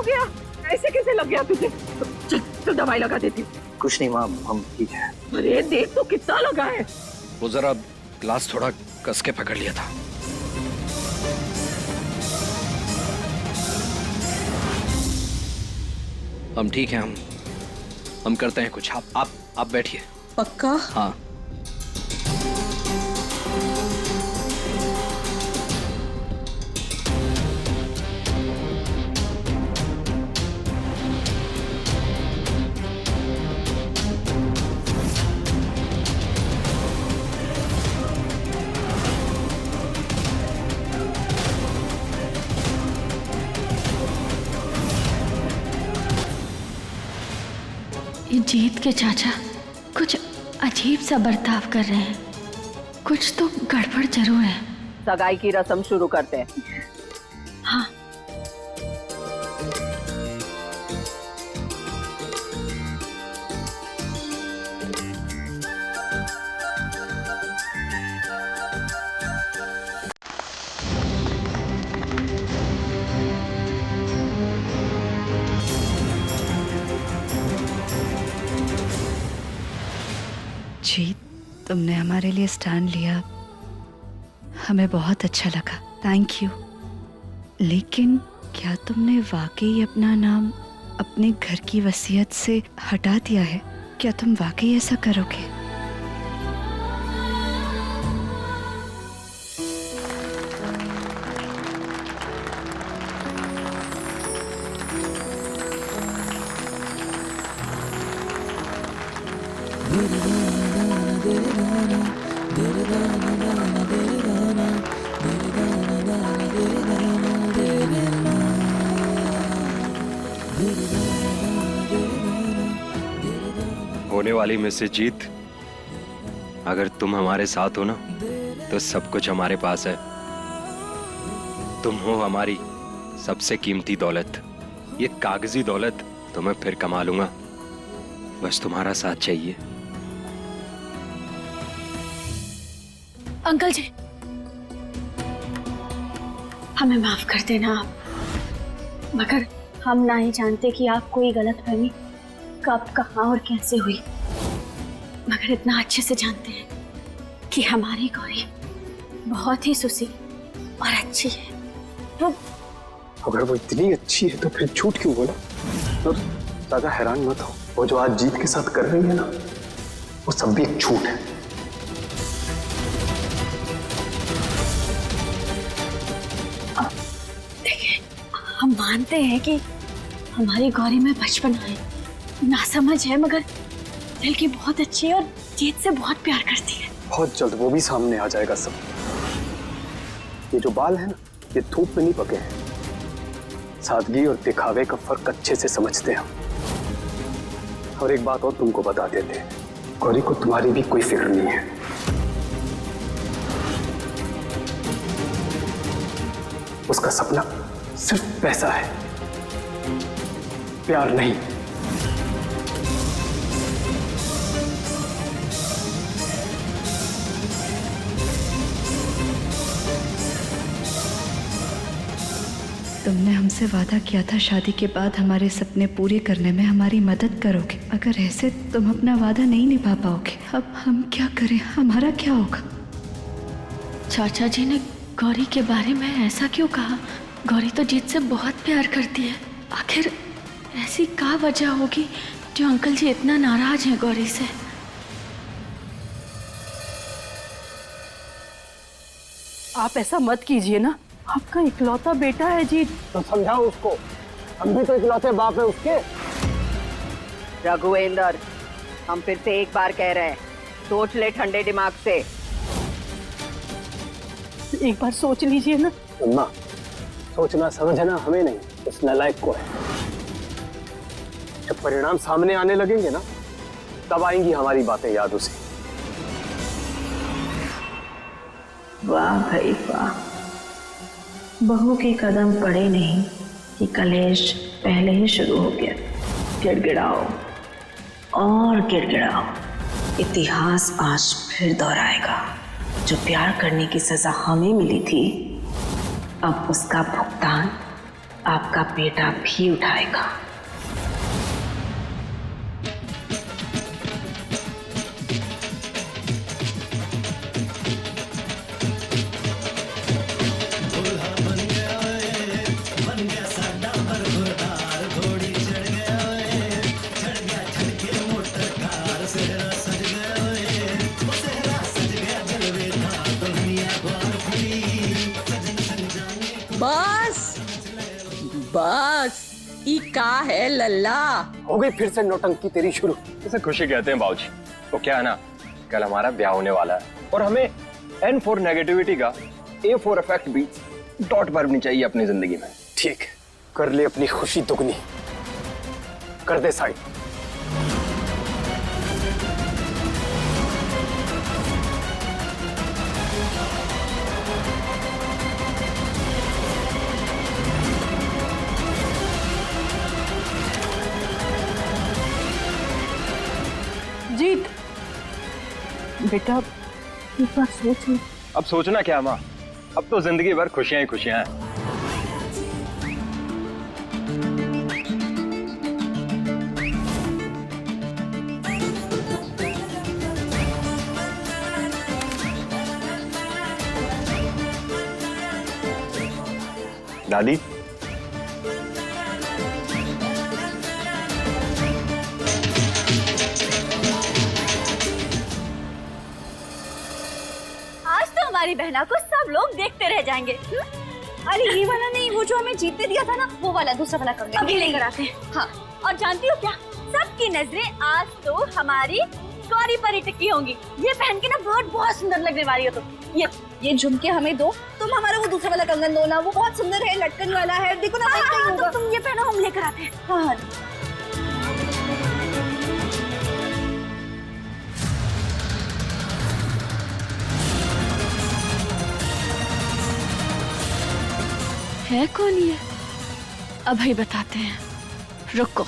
हो गया? ऐसे कैसे लग गया तुझे? तो दवाई लगा देती। कुछ नहीं माँ, हम ठीक है। अरे देख तो कितना लगा है। वो जरा ग्लास थोड़ा कस के पकड़ लिया था। हम ठीक हैं। हम करते हैं कुछ। आप बैठिए। पक्का? हाँ। ये जीत के चाचा कुछ अजीब सा बर्ताव कर रहे हैं। कुछ तो गड़बड़ जरूर है। सगाई की रस्म शुरू करते हैं। हाँ। जीत, तुमने हमारे लिए स्टैंड लिया, हमें बहुत अच्छा लगा। Thank you. लेकिन क्या तुमने वाकई अपना नाम अपने घर की वसीयत से हटा दिया है? क्या तुम वाकई ऐसा करोगे? होने वाली मिसेस जीत, अगर तुम हमारे साथ हो ना तो सब कुछ हमारे पास है। तुम हो हमारी सबसे कीमती दौलत। ये कागजी दौलत तो मैं फिर कमा लूंगा, बस तुम्हारा साथ चाहिए। अंकल जी, हमें माफ कर देना आप, मगर हम ना ही जानते कि आप कोई गलतफहमी कब, कहाँ और कैसे हुई, मगर इतना अच्छे से जानते हैं कि हमारी गौरी बहुत ही सुशील और अच्छी है। तो अगर वो इतनी अच्छी है तो फिर झूठ क्यों बोला? तो ज्यादा हैरान मत हो, वो जो आज जीत के साथ कर रही है ना, वो सब भी एक झूठ है। देखिए, हम मानते हैं कि हमारी गौरी में बचपन है, नासमझ है, मगर दिल की बहुत अच्छी है और जीत से बहुत प्यार करती है। बहुत जल्द वो भी सामने आ जाएगा सब। ये जो बाल है ना, ये धूप में नहीं पके हैं। सादगी और दिखावे का फर्क अच्छे से समझते हैं। और एक बात और तुमको बता देते हैं, गौरी को तुम्हारी भी कोई फिक्र नहीं है। उसका सपना सिर्फ पैसा है, प्यार नहीं। तुमने हमसे वादा किया था शादी के बाद हमारे सपने पूरे करने में हमारी मदद करोगे। अगर ऐसे तुम अपना वादा नहीं निभा पाओगे, अब हम क्या करें? हमारा क्या होगा? चाचा जी ने गौरी के बारे में ऐसा क्यों कहा? गौरी तो जीत से बहुत प्यार करती है। आखिर ऐसी क्या वजह होगी जो अंकल जी इतना नाराज हैं गौरी से? आप ऐसा मत कीजिए ना, आपका इकलौता बेटा है जीत। तो समझाओ उसको, हम भी तो इकलौते बाप है उसके। रघुवेंद्र, हम फिर से एक बार कह रहे हैं, सोच ले ठंडे दिमाग से। एक बार सोच लीजिए ना। अम्मा, सोचना समझना हमें नहीं, उस नालायक को है। जब परिणाम सामने आने लगेंगे ना, तब आएंगी हमारी बातें याद उसे। वाह भाई वाह, बहू के कदम पड़े नहीं कि कलेश पहले ही शुरू हो गया। गिड़गिड़ाओ और गिड़गिड़ाओ, इतिहास आज फिर दोहराएगा। जो प्यार करने की सजा हमें मिली थी, अब उसका भुगतान आपका बेटा भी उठाएगा। बस बस ई का है लल्ला। हो गई फिर से नौटंकी तेरी शुरू। इसे खुशी कहते हैं बाबूजी। तो क्या है ना, कल हमारा ब्याह होने वाला है और हमें N फॉर नेगेटिविटी का A फॉर इफेक्ट भी डॉट भरनी चाहिए अपनी जिंदगी में। ठीक, कर ले अपनी खुशी दुगनी, कर दे साइड। जीत बेटा एक बार सोच लो। अब सोचना क्या माँ, अब तो जिंदगी भर खुशियां ही खुशियां हैं। दादी, आज तो हमारी बहना को सब लोग देखते रह जाएंगे। अरे ये वाला नहीं, वो जो हमें जीतने दिया था ना, वो वाला दूसरा वाला कर अभी लेकर आते हैं। हाँ, और जानती हो क्या, सबकी नजरें आज तो हमारी गौरी पर ही टिकी होंगी। ये पहन के ना बहुत सुंदर लगने वाली हो तुम। ये झुमके हमें दो, तुम हमारा वो दूसरा वाला कंगन दो ना, वो बहुत सुंदर है, लटकन वाला है, देखो ना। हाँ, तो तुम ये पहनो, हम लेकर आते हैं। हाँ है कौन ये? अभी बताते हैं, रुको।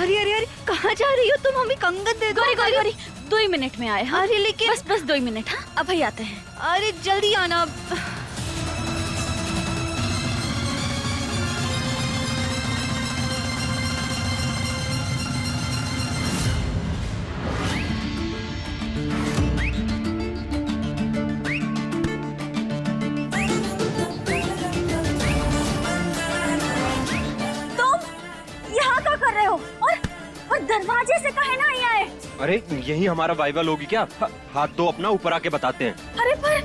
अरे अरे अरे, कहाँ जा रही हो तुम? हमें कंगन दे दो। गौरी गौरी 2 मिनट में आए। हाँ? अरे लेकिन बस 2 मिनट। हाँ, अभी आते हैं। अरे जल्दी आना। दरवाजे से कहे ना ये आए। अरे यही हमारा वाइवल होगी क्या? हाथ दो अपना, ऊपर आके बताते हैं। अरे पर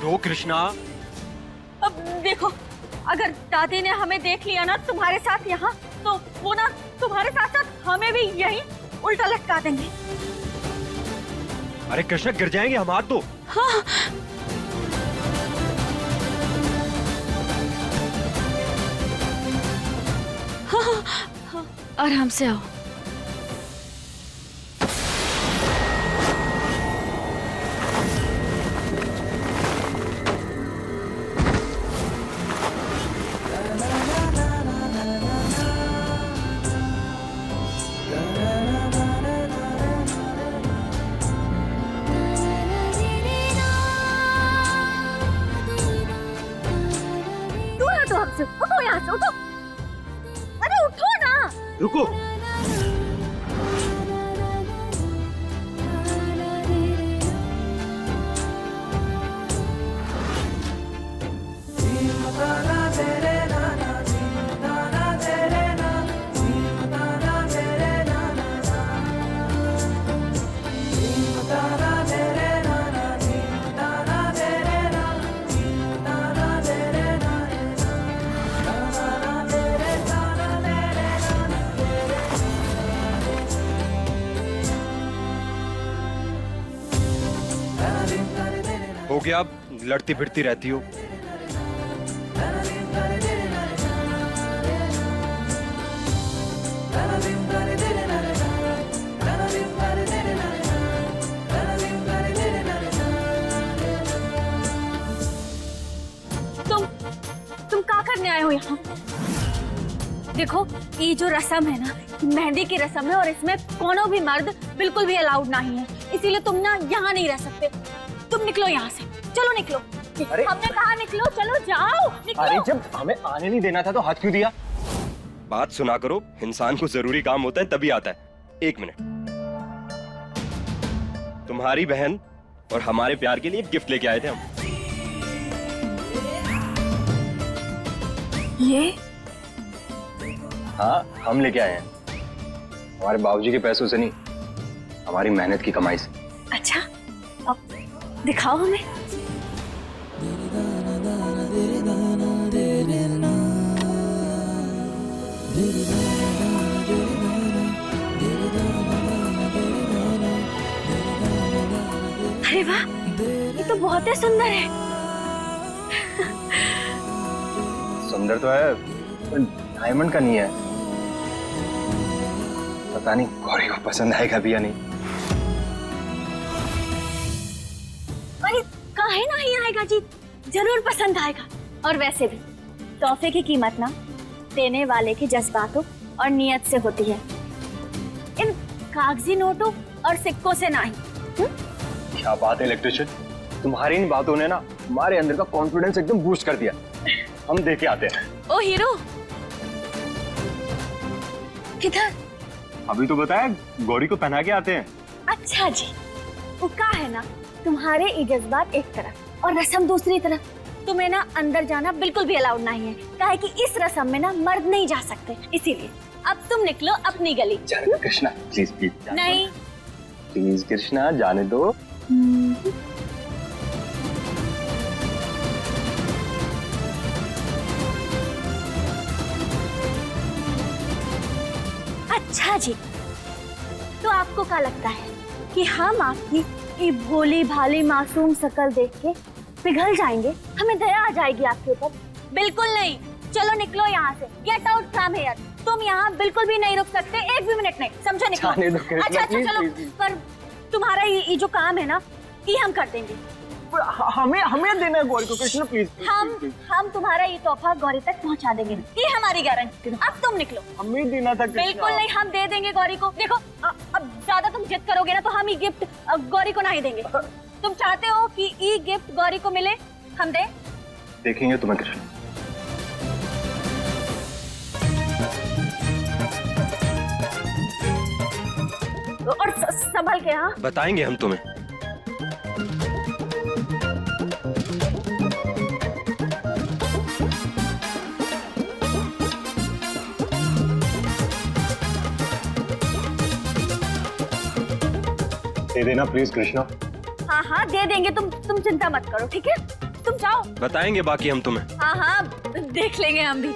दो कृष्णा। अब देखो, अगर दादी ने हमें देख लिया ना तुम्हारे साथ यहाँ, तो वो ना तुम्हारे साथ साथ हमें भी यही उल्टा लटका देंगे। अरे कृष्णा, गिर जाएंगे हम, हाथ दो। हाँ। आराम से आओ। तू ना तो हमसे उठो, यहाँ से उठो। अरे उठो ना। रुको। हो गया, अब लड़ती फिरती रहती हो। तुम क्या करने आए हो यहाँ? देखो, ये जो रस्म है ना, मेहंदी की रस्म है और इसमें कोनो भी मर्द बिल्कुल भी अलाउड नहीं है, इसीलिए तुम ना यहाँ नहीं रह सकते। तुम निकलो यहाँ से, चलो निकलो। हमने कहा निकलो, चलो जाओ, निकलो। अरे जब हमें आने नहीं देना था तो हाथ क्यों दिया? बात सुना करो, इंसान को जरूरी काम होता है तभी आता है। एक मिनट, तुम्हारी बहन और हमारे प्यार के लिए गिफ्ट लेके आए थे हम। ये हाँ, हम लेके आए हैं, हमारे बाबूजी के पैसों से नहीं, हमारी मेहनत की कमाई से। अच्छा, अब दिखाओ हमें। अरे वाह, ये तो बहुत ही सुंदर है। सुंदर तो है, पर डायमंड का नहीं है। पता नहीं गौरी को पसंद आएगा भी या नहीं। अरे काहे नहीं आएगा जी, जरूर पसंद आएगा। और वैसे भी तोहफे की कीमत ना देने वाले के जज्बातों और नियत से होती है, इन कागजी नोटों और सिक्कों से नहीं। क्या बात है इलेक्ट्रिशियन, तुम्हारी इन बातों ने ना हमारे अंदर का कॉन्फिडेंस एकदम बूस्ट कर दिया। हम देखे आते हैं। ओ हीरो, किधर? अभी तो बताया, गौरी को पहना के आते हैं। अच्छा जी, वो का है ना, तुम्हारे ये जज्बात एक तरफ और रस्म दूसरी तरफ। तुम्हें ना अंदर जाना बिल्कुल भी अलाउड नहीं है, काहे कि इस रस्म में ना मर्द नहीं जा सकते। इसीलिए अब तुम निकलो अपनी गली। जाने दो कृष्णा, प्लीज प्लीज। नहीं, प्लीज कृष्णा, जाने दो। अच्छा जी, तो आपको क्या लगता है कि हम आपकी ये भोली भाली मासूम शक्ल देख के पिघल जाएंगे, हमें दया आ जाएगी आपके ऊपर? बिल्कुल नहीं। चलो निकलो यहाँ से, गेट आउट फ्रॉम हियर। तुम यहाँ बिल्कुल भी नहीं रुक सकते, एक भी मिनट नहीं, समझो? निकलो। जाने दो कृष्णा, अच्छा प्लीज, चलो, प्लीज। पर तुम्हारा ये जो काम है ना, ये हम कर देंगे। हमें देना है गौरी को कृष्णा, प्लीज। हम तुम्हारा ये तोहफा गौरी तक पहुंचा देंगे, ये हमारी गारंटी। अब तुम निकलो। हमें देना था कृष्णा। बिल्कुल नहीं, हम दे देंगे गौरी को। देखो अब ज्यादा तुम जिद करोगे ना तो हम ये गिफ्ट गौरी को नहीं देंगे। तुम चाहते हो कि ये गिफ्ट गौरी को मिले, हम दे? देखेंगे तुम्हें कृष्णा। और संभल के। हाँ, बताएंगे हम तुम्हें। दे देना प्लीज कृष्णा। हाँ हाँ दे देंगे, तुम चिंता मत करो, ठीक है? तुम जाओ। बताएंगे बाकी हम तुम्हें। हाँ हाँ देख लेंगे हम भी।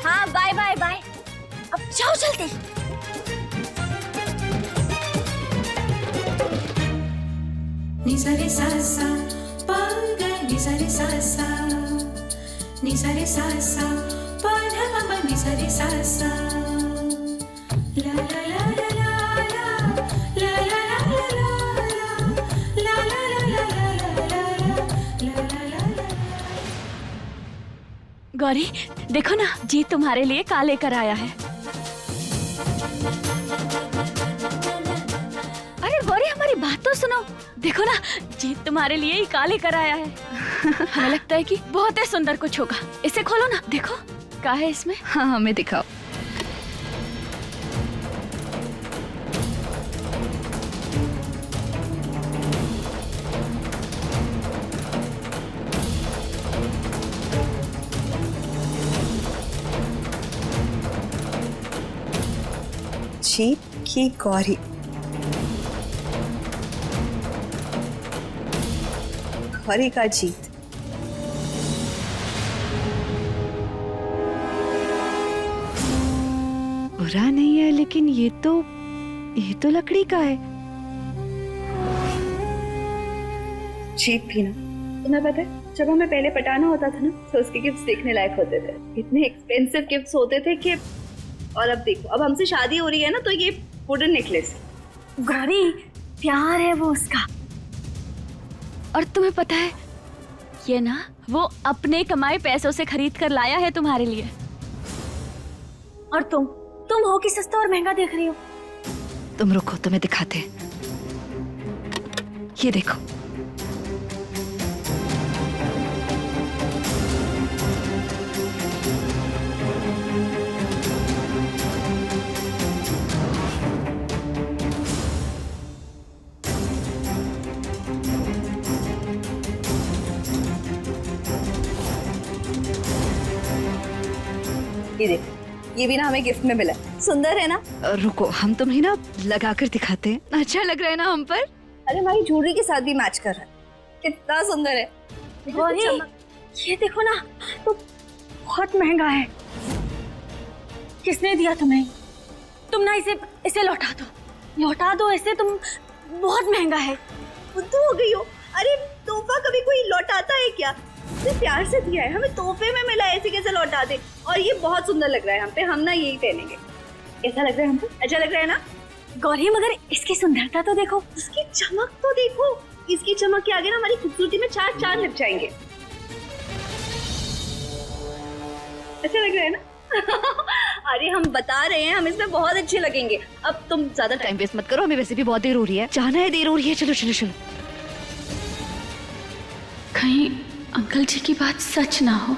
हाँ बाय बाय बाय, अब जाओ जल्दी। Ni sa re sa sa, pa ga ni sa re sa sa, ni sa re sa sa, pa dha ma ba ni sa re sa sa, la la la la la la, la la la la la, la la la la la la, la la la। Gauri देखो ना, जी तुम्हारे लिए का लेकर आया है। अरे गौरी हमारी बात तो सुनो, देखो ना जी तुम्हारे लिए ही का लेकर आया है। हमें लगता है कि बहुत ही सुंदर कुछ होगा। इसे खोलो ना, देखो क्या है इसमें। हाँ हमें दिखाओ। जीत की गौरी, गौरी का जीत। बुरा नहीं है, लेकिन ये तो लकड़ी का है। जीत भी ना, तुम्हें पता है जब हमें पहले पटाना होता था ना तो उसके गिफ्ट्स देखने लायक होते थे, इतने एक्सपेंसिव गिफ्ट्स होते थे कि। और अब देखो, अब हमसे शादी हो रही है ना तो ये वुडन नेकलेस। गौरी प्यार है वो उसका, और तुम्हें पता है ये ना वो अपने कमाए पैसों से खरीद कर लाया है तुम्हारे लिए। और तुम हो कि सस्ता और महंगा देख रही हो? तुम रुको, तुम्हें दिखाते हैं। ये देखो। ये देखो, ये भी ना हमें गिफ्ट में मिला। सुंदर है ना? रुको, हम तुम्हें ना लगाकर दिखाते हैं। अच्छा लग रहा है ना हम पर? अरे हमारी ज्वेलरी के साथ भी मैच कर रहा है। कितना सुंदर है। गौरी, ये देखो ना, तो बहुत महंगा है। किसने दिया तुम्हें? तुम ना इसे लौटा दो इसे। तुम बहुत महंगा है। बुद्धू हो गई हो। अरे तोहफा कभी कोई लौटाता है क्या? इसे प्यार से दिया है, हमें तोहफे में मिला है, ऐसे कैसे लौटा दे? और ये बहुत सुंदर लग रहा है हम पे, हम ना यही पहनेंगे। कैसा लग रहा है हम पे? अच्छा लग रहा है ना? गौरी, मगर इसकी सुंदरता तो देखो, इसकी चमक तो देखो। इसकी चमक के आगे ना हमारी खूबसूरती में चार चांद लग जाएंगे। अच्छा लग रहा है ना? अरे हम बता रहे हैं, हम इसमें बहुत अच्छे लगेंगे। अब तुम ज्यादा टाइम वेस्ट मत करो, हमें वैसे भी बहुत देर हो रही है। जाना है, देर हो रही है। चलो चलो चलो। कहीं अंकल जी की बात सच ना हो।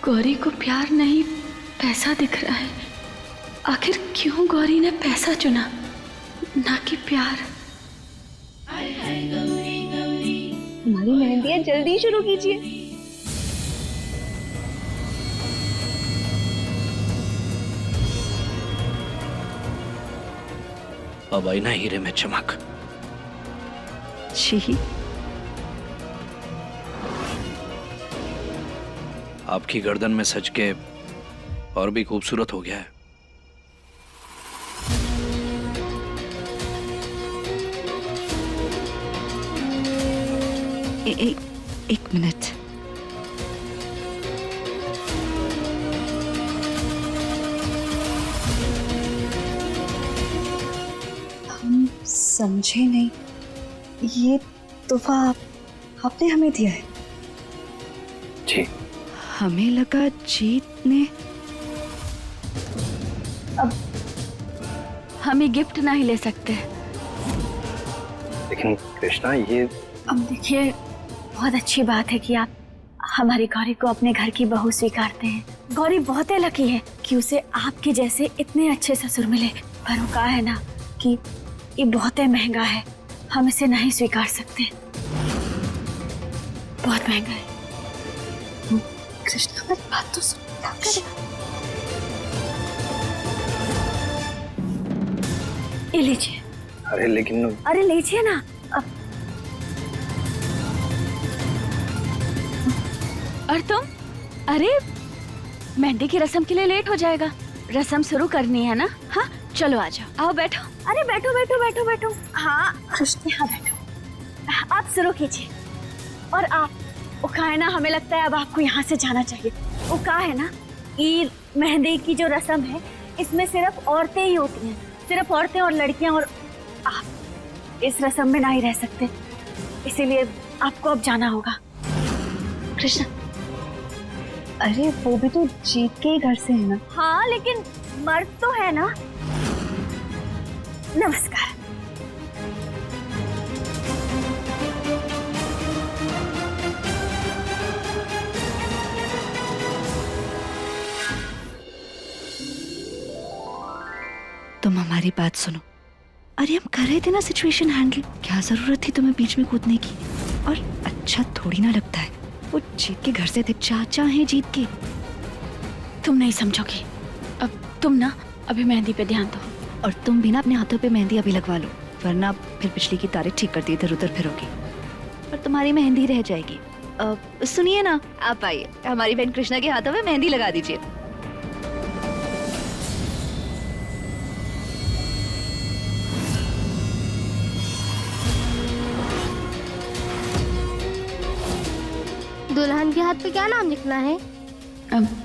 गौरी को प्यार नहीं पैसा दिख रहा है। आखिर क्यों गौरी ने पैसा चुना, ना कि प्यार? हमारी मेहंदियां जल्दी शुरू कीजिए। अब आई ना हीरे में चमक। छी, आपकी गर्दन में सज के और भी खूबसूरत हो गया है। एक मिनट। हम समझे नहीं। ये तोहफा आपने हमें दिया है? जी। हमें लगा जीत ने। अब हम ये गिफ्ट नहीं ले सकते। लेकिन कृष्णा, ये अब देखिए, बहुत अच्छी बात है कि आप हमारी गौरी को अपने घर की बहू स्वीकारते हैं। गौरी बहुत ही लकी है कि उसे आपके जैसे इतने अच्छे ससुर मिले। पर वो कहा है ना कि ये बहुत ही महंगा है, हम इसे नहीं स्वीकार सकते। बहुत महंगा है। कृष्णा, मेरी बात तो सुन। ये लीजिए। अरे लेकिन अरे लीजिए ना। अब और तुम? अरे मेहंदी की रस्म के लिए लेट हो जाएगा। रस्म शुरू करनी है ना? हाँ चलो आ जाओ। आओ बैठो। अरे बैठो बैठो बैठो बैठो। हाँ कृष्ण, यहाँ बैठो। आप शुरू कीजिए। और आप वो कहा है ना, हमें लगता है अब आपको यहाँ से जाना चाहिए। वो कहा है ना, ये मेहंदी की जो रस्म है इसमें सिर्फ औरतें ही होती हैं, सिर्फ औरतें और लड़कियां, और आप इस रस्म में नहीं रह सकते, इसीलिए आपको अब जाना होगा। कृष्ण, अरे वो भी तो जीत के ही घर से है ना? हाँ लेकिन मर्द तो है ना। नमस्कार। तुम हमारी बात सुनो। अरे हम कर रहे थे ना सिचुएशन हैंडल, क्या जरूरत थी तुम्हें बीच में कूदने की? और अच्छा थोड़ी ना लगता है, वो जीत के घर से थे, चाचा हैं जीत के। तुम नहीं समझोगी। अब तुम ना अभी मेहंदी पे ध्यान दो। और तुम भी ना अपने हाथों पे मेहंदी अभी लगवा लो, वरना फिर पिछली की तारीख ठीक करती इधर उधर फिरोगी और तुम्हारी मेहंदी रह जाएगी। सुनिए ना, आप आइए, हमारी बहन कृष्णा के हाथों में मेहंदी लगा दीजिए। दुल्हन के हाथ पे क्या नाम लिखना है?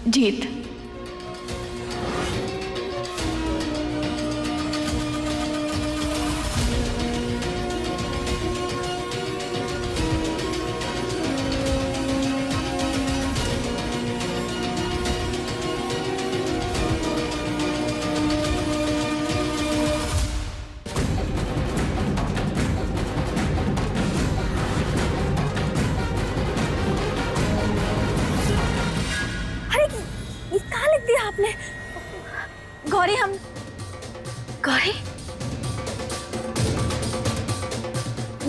जीत। गौरी हम गौरी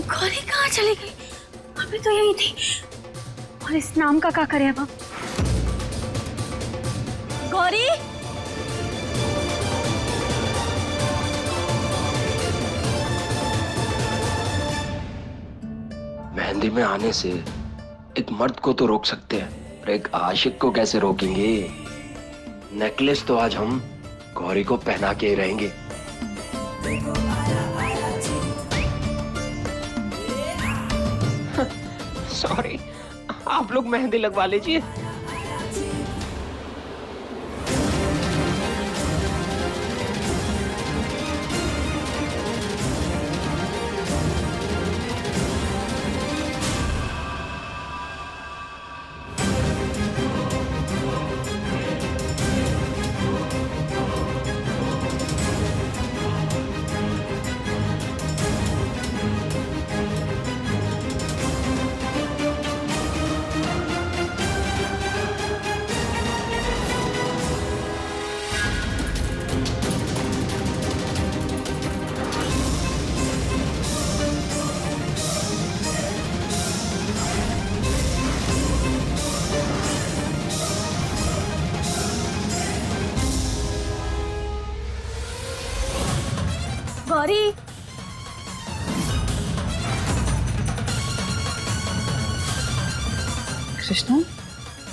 गौरी कहाँ चली गई? अभी तो यही थी। और इस नाम का क्या करें अब हम? गौरी मेहंदी में आने से एक मर्द को तो रोक सकते हैं, पर एक आशिक को कैसे रोकेंगे? नेकलेस तो आज हम गौरी को पहना के ही रहेंगे। सॉरी, आप लोग मेहंदी लगवा लीजिए। गौरी कृष्णा,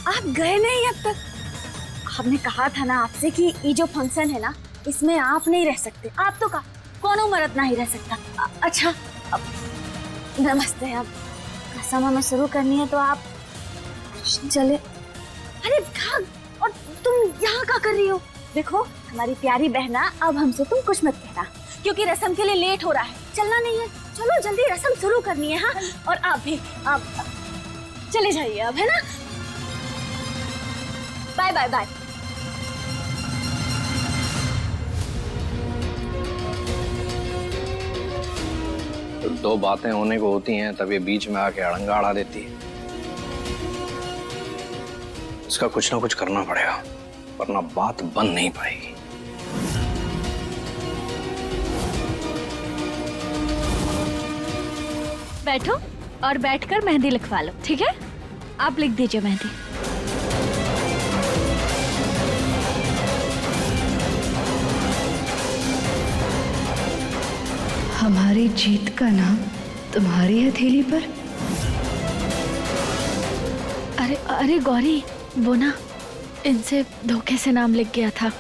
आप गए नहीं अब तक? हमने कहा था ना आपसे कि ये जो फंक्शन है ना, इसमें आप नहीं रह सकते। आप तो का कौन मर्द नहीं रह सकता। अच्छा अब नमस्ते। अब कसम हमें शुरू करनी है तो आप चले। अरे भाग, और तुम यहाँ क्या कर रही हो? देखो हमारी प्यारी बहना, अब हमसे तुम कुछ मत कहना क्योंकि रस्म के लिए लेट हो रहा है। चलना नहीं है, चलो जल्दी रस्म शुरू करनी है। हाँ, और आप भी, आप चले जाइए अब, है ना? Bye bye bye. दो बातें होने को होती हैं तब ये बीच में आके अड़ंगा अड़ा देती है। इसका कुछ ना कुछ करना पड़ेगा वरना बात बन नहीं पाएगी। बैठो और बैठकर मेहंदी लिखवा लो, ठीक है? आप लिख दीजिए मेहंदी। हमारी जीत का नाम तुम्हारी हथेली पर? अरे अरे गौरी, वो ना इनसे धोखे से नाम लिख गया था।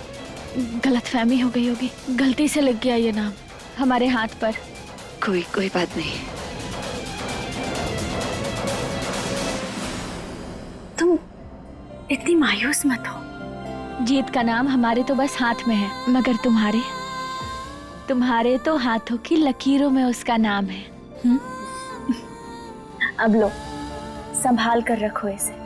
गलतफहमी हो गई होगी, गलती से लिख गया ये नाम हमारे हाथ पर। कोई बात नहीं। तुम इतनी मायूस मत हो। जीत का नाम हमारे तो बस हाथ में है, मगर तुम्हारे तो हाथों की लकीरों में उसका नाम है। अब लो, संभाल कर रखो इसे।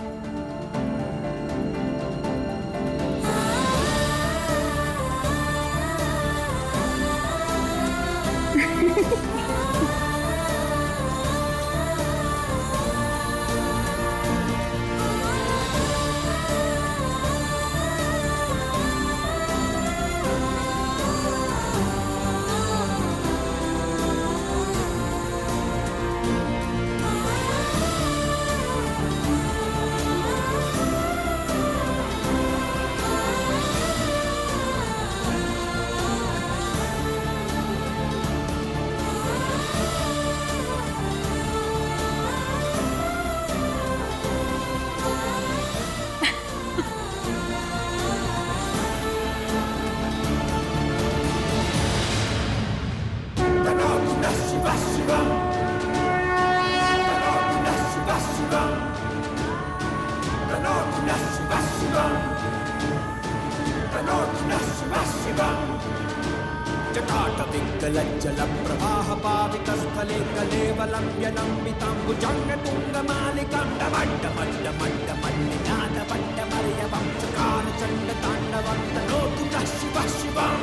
जटाटविङ्गलज्जलप्रवाहपावितस्थले कलेवलं यनम्बिताम्बुजङ्गतुङ्गमालिकां डमड्डमड्डमड्डमल्लिनादवड्डमर्यवं चकारचण्डताण्डवं तनोतु नः शिवः शिवं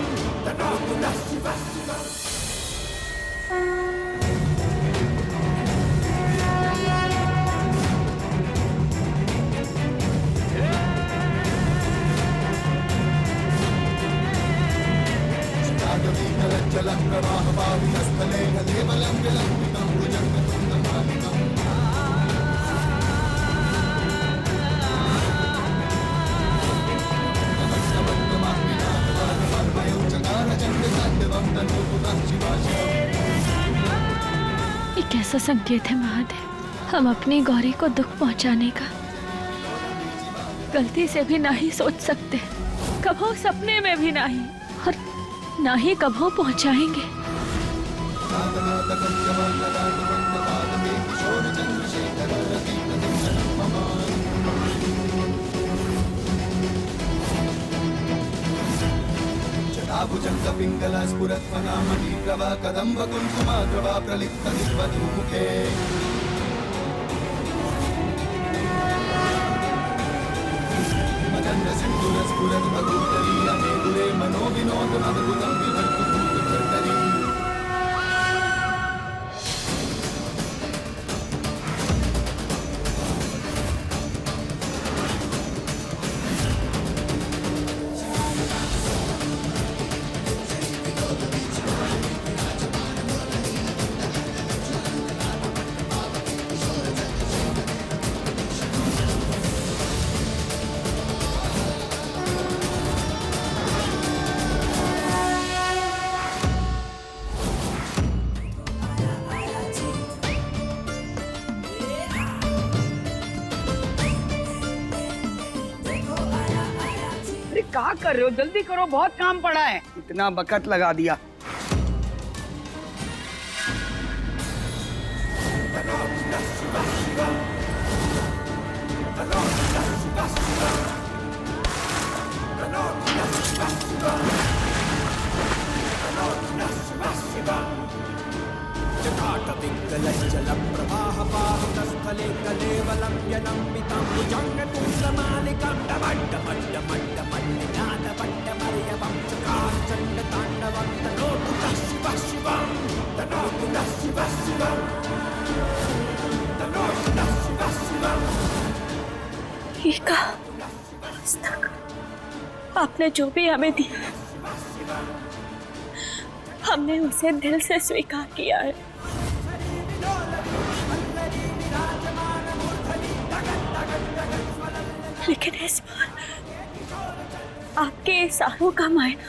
तनोतु नः शिवः शिवम्। ये कैसा संकेत है महादेव? हम अपनी गौरी को दुख पहुंचाने का गलती से भी नहीं सोच सकते, कभो सपने में भी नहीं, और ना ही कभो पहुंचाएंगे। जटाभुजंग पिंगला स्फुरत्वना मणिप्रभा कदम्ब कुंकुमाद्रवा प्रलिप्त दिग्वधूमुखे मदन्द सिंधुर स्फुरत् भगूतरी अमे दुरे मनोविनोद अद्भुतं विभर्तु भूतभर्तरी क्या कर रहे हो? जल्दी करो, बहुत काम पड़ा है। इतना बकत लगा दिया। जटाटपिङ्गलज्जलं प्रवाहपाहितस्थले कलेवलं यलम्बितं भुजङ्गतुङ्गमालिकां डमड्डमड्डमड्डमड्डमड्डनादपट्टमर्यवं चकारचण्डताण्डवं तनोतु नः शिवः शिवं तनोतु नः शिवः शिवं तनोतु नः शिवः शिवं। ये कहा आपने जो भी हमें दिया है, हमने उसे दिल से स्वीकार किया है, लेकिन इस बार आपके इशारों का मायना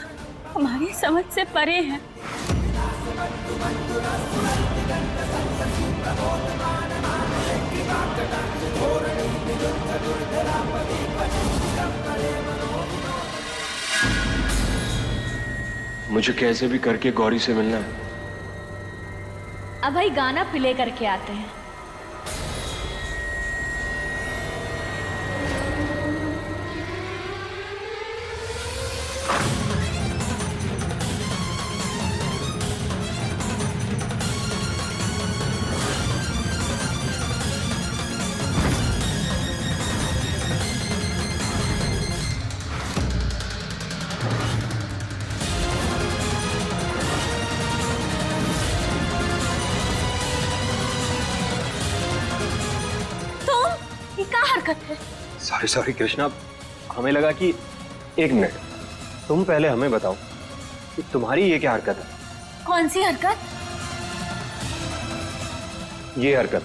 हमारी समझ से परे है। मुझे कैसे भी करके गौरी से मिलना है। अब भाई गाना प्ले करके आते हैं। सॉरी सॉरी कृष्णा, हमें लगा कि एक मिनट, तुम पहले हमें बताओ कि तुम्हारी ये क्या हरकत है? कौन सी हरकत? ये हरकत।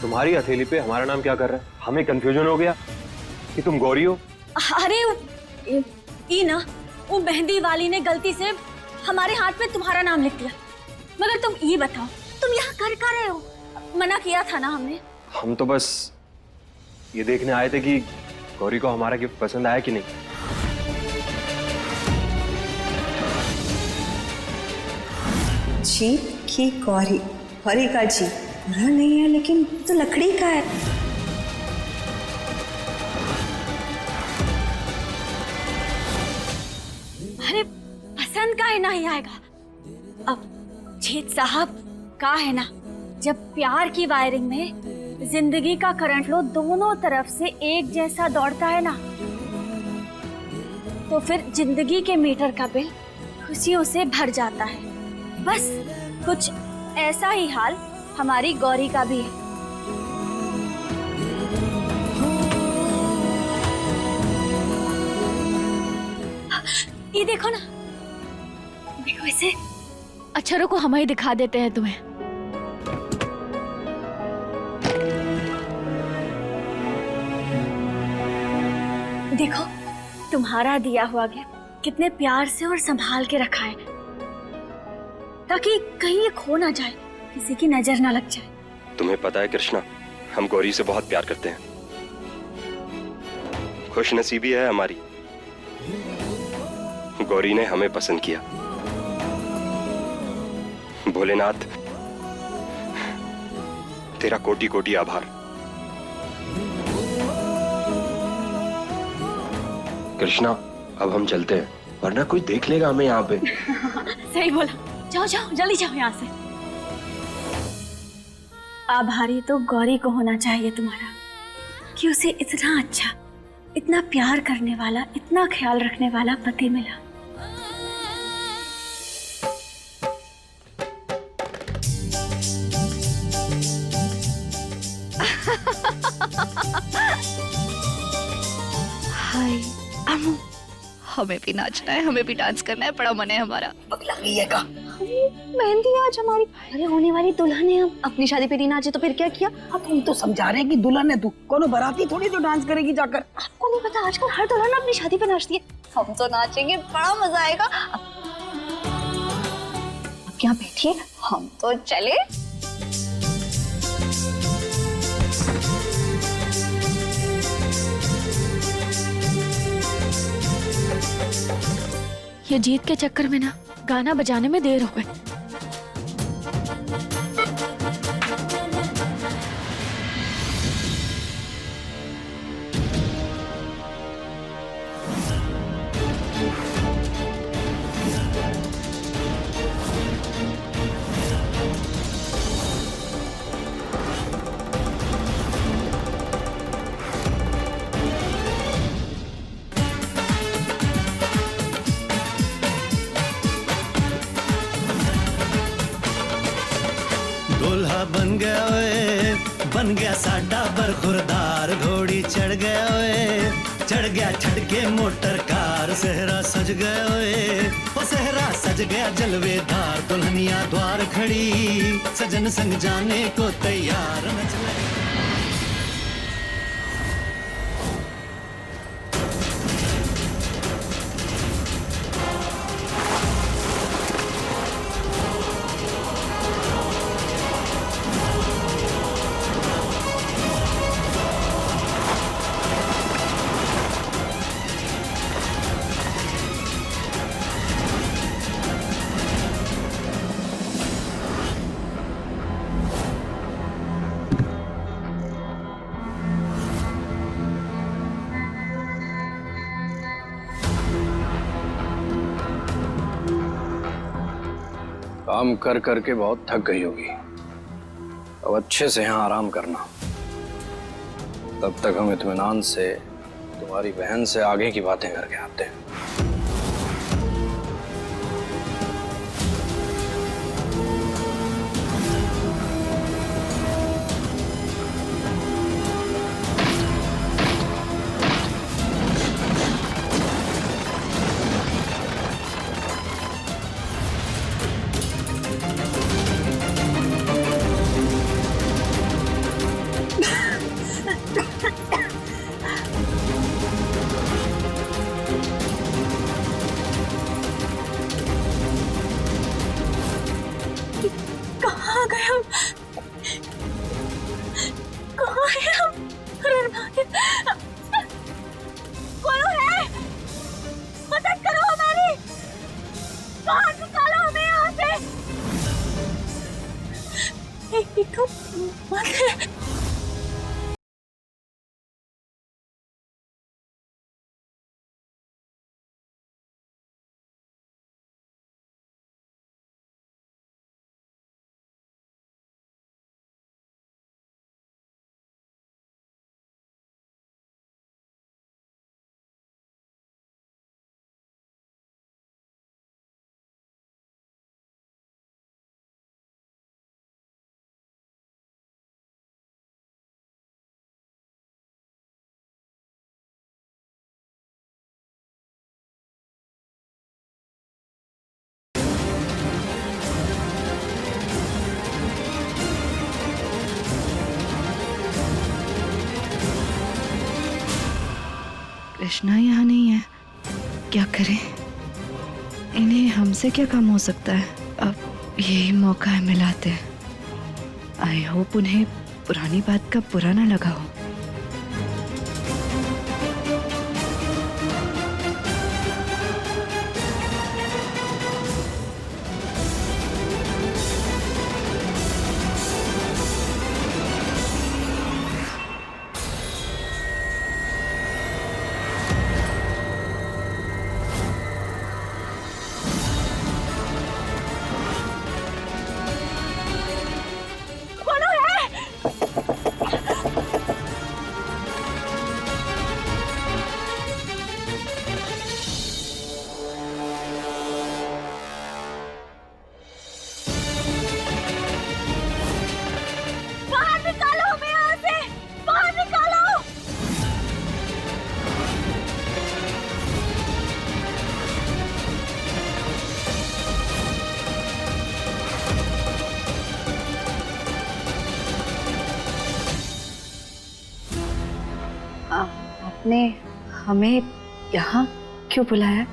तुम्हारी हथेली पे हमारा नाम क्या कर रहा है? हमें कंफ्यूजन हो गया कि तुम गौरी हो। अरे ये ना, वो मेहंदी वाली ने गलती से हमारे हाथ पे तुम्हारा नाम लिख दिया। मगर तुम ये बताओ, तुम यहाँ कर रहे हो? मना किया था ना हमने। हम तो बस ये देखने आए थे कि गौरी को हमारा गिफ्ट पसंद आया कि नहीं। जीत की गौरी, गौरी का जीत बुरा नहीं है, लेकिन तो लकड़ी का है। अरे पसंद का है नहीं आएगा। अब जीत साहब का है ना, जब प्यार की वायरिंग में जिंदगी का करंट लो दोनों तरफ से एक जैसा दौड़ता है ना, तो फिर जिंदगी के मीटर का बिल खुशियों से भर जाता है। बस कुछ ऐसा ही हाल हमारी गौरी का भी है। ये देखो ना, देखो इसे। अच्छा रुको, हम ही दिखा देते हैं तुम्हें। देखो तुम्हारा दिया हुआ गिफ्ट कितने प्यार से और संभाल के रखा है, ताकि कहीं ये खो ना जाए, किसी की नजर ना लग जाए। तुम्हें पता है कृष्णा, हम गौरी से बहुत प्यार करते हैं। खुशनसीबी है हमारी, गौरी ने हमें पसंद किया। भोलेनाथ, तेरा कोटि कोटि आभार। कृष्णा, अब हम चलते हैं, वरना कोई देख लेगा हमें यहाँ पे। सही बोला, जाओ जाओ जल्दी जाओ यहाँ से। आभारी तो गौरी को होना चाहिए तुम्हारा, कि उसे इतना अच्छा, इतना प्यार करने वाला, इतना ख्याल रखने वाला पति मिला। हाय अम्मू, हमें भी नाचना है, हमें भी डांस करना है, बड़ा मन है हमारा। पगला गई है का? मेहंदी आज हमारी, अरे होने वाली दुल्हन है, हम अपनी शादी पे नहीं नाचे तो फिर क्या किया? अब हम तो समझा रहे हैं कि दुल्हन है तू, कोनो बाराती थोड़ी तो डांस करेगी जाकर। आपको नहीं पता आजकल हर दुल्हन अपनी शादी पे नाचती है। हम तो नाचेंगे, बड़ा मजा आएगा। अब यहाँ बैठिए, हम तो चले। ये जीत के चक्कर में ना गाना बजाने में देर हो गई। दूल्हा बन गया ओए, बन गया साडा बरखुरदार, घोड़ी चढ़ गया ओए, चढ़ गया छड़के मोटर कार, सेहरा सज गया ओए, ओ सेहरा सज गया जलवेदार, दुल्हनिया द्वार खड़ी, सजन संग जाने को तैयार, नच लगे। काम कर करके बहुत थक गई होगी, अब अच्छे से यहाँ आराम करना। तब तक हम इत्मीनान से तुम्हारी बहन से आगे की बातें करके आते हैं। कहाँ गए हम? कहाँ है हम? कौन है? मदद करो हमारी, बाहर निकालो हमें यहाँ से। एक तो मत है। कृष्णा यहाँ नहीं है, क्या करें? इन्हें हमसे क्या कम हो सकता है? अब यही मौका है, मिलाते हैं। आई होप उन्हें पुरानी बात का बुरा ना लगा हो। आपने हमें यहाँ क्यों बुलाया?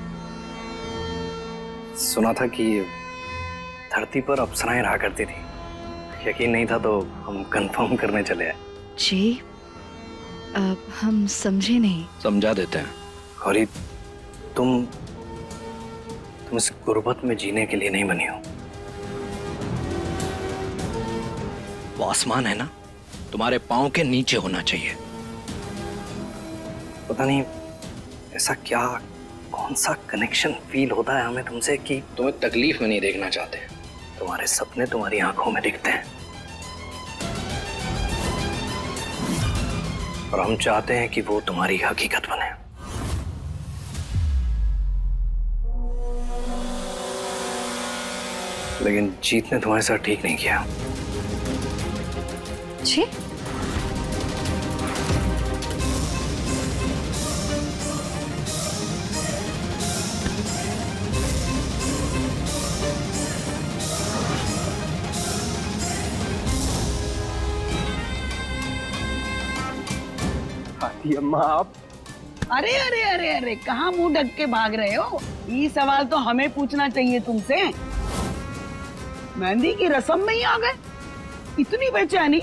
सुना था कि धरती पर अप्सराएं रहा करती थी। यकीन नहीं था तो हम कंफर्म करने चले आए। जी, हम समझे नहीं। समझा देते हैं। गौरी, तुम इस गुर्बत में जीने के लिए नहीं बनी हो। वो आसमान है ना, तुम्हारे पाँव के नीचे होना चाहिए। पता नहीं ऐसा क्या, कौन सा कनेक्शन फील होता है हमें तुमसे कि तुम्हें तकलीफ में नहीं देखना चाहते। तुम्हारे सपने तुम्हारी आंखों में दिखते हैं और हम चाहते हैं कि वो तुम्हारी हकीकत बने। लेकिन जीत ने तुम्हारे साथ ठीक नहीं किया। जी? अम्मा आप। अरे अरे अरे अरे, कहाँ मुंह ढक के भाग रहे हो? ये सवाल तो हमें पूछना चाहिए तुमसे। मेहंदी की रस्म में ही आ गए, इतनी बेचैनी?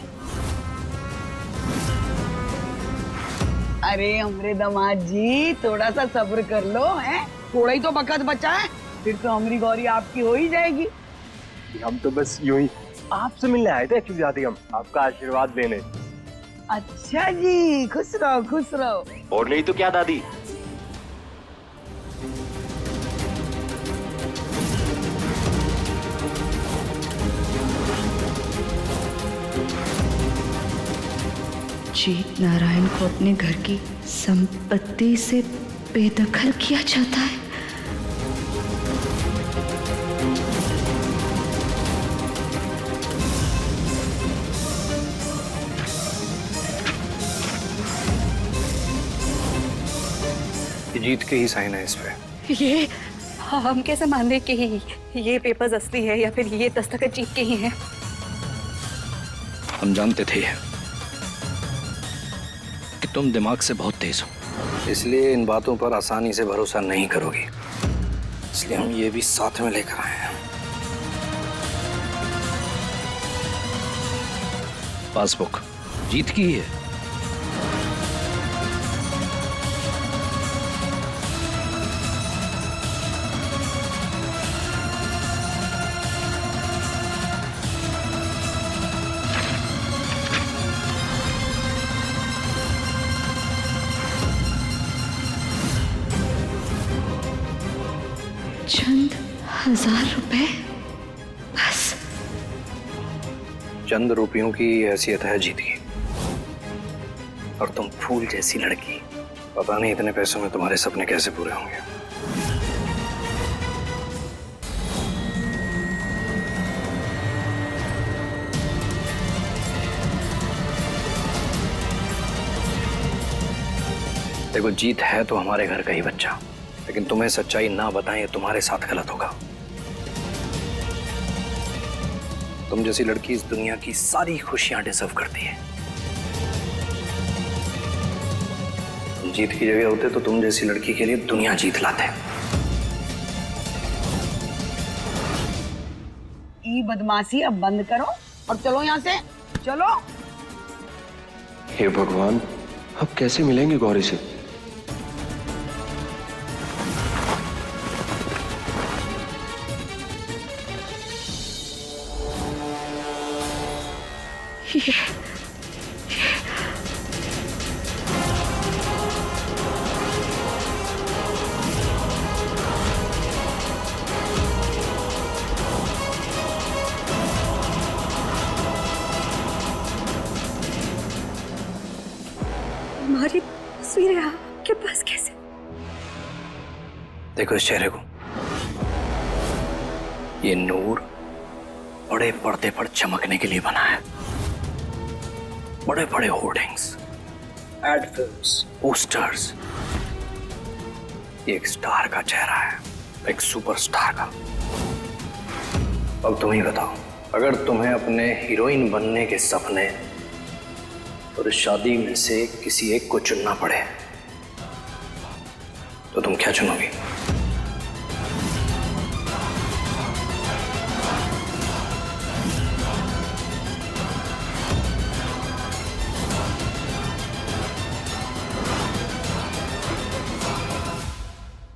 अरे हमरे दामाद जी, थोड़ा सा सब्र कर लो, हैं? थोड़ा ही तो वक्त बचा है, फिर तो हमारी गौरी आपकी हो ही जाएगी। हम तो बस यूं ही आपसे मिलने आए थे एक्चुअली दादी, हम आपका आशीर्वाद लेने। अच्छा जी, खुश रहो खुश रहो। और नहीं तो क्या दादी। जीत नारायण को अपने घर की संपत्ति से बेदखल किया जाता है। जीत के ही साइन है इस पे। ये हम कैसे मान लें कि ये पेपर्स असली है या फिर ये दस्तखत जीत के ही हैं? हम जानते थे कि तुम दिमाग से बहुत तेज हो, इसलिए इन बातों पर आसानी से भरोसा नहीं करोगी। इसलिए हम ये भी साथ में लेकर आए हैं। पासबुक जीत की ही है। चंद 1000 रुपए बस? चंद रुपयों की हैसियत है जीत की। और तुम फूल जैसी लड़की, पता नहीं इतने पैसों में तुम्हारे सपने कैसे पूरे होंगे। देखो, जीत है तो हमारे घर का ही बच्चा, लेकिन तुम्हें सच्चाई ना बताएं तुम्हारे साथ गलत होगा। तुम जैसी लड़की इस दुनिया की सारी खुशियां डिजर्व करती है। जीत की जगह होते तो तुम जैसी लड़की के लिए दुनिया जीत लाते। ये बदमाशी अब बंद करो और चलो यहाँ से, चलो। हे भगवान, अब कैसे मिलेंगे गौरी से? हमारी तस्वीरें आपके पास कैसे? देखो इस चेहरे को, ये नूर बड़े पर्दे पर चमकने के लिए बना है। बड़े बड़े होर्डिंग्स, एड फिल्म्स, पोस्टर्स। ये एक स्टार का चेहरा है, एक सुपरस्टार का। अब तुम ही बताओ, अगर तुम्हें अपने हीरोइन बनने के सपने और इस शादी में से किसी एक को चुनना पड़े तो तुम क्या चुनोगी?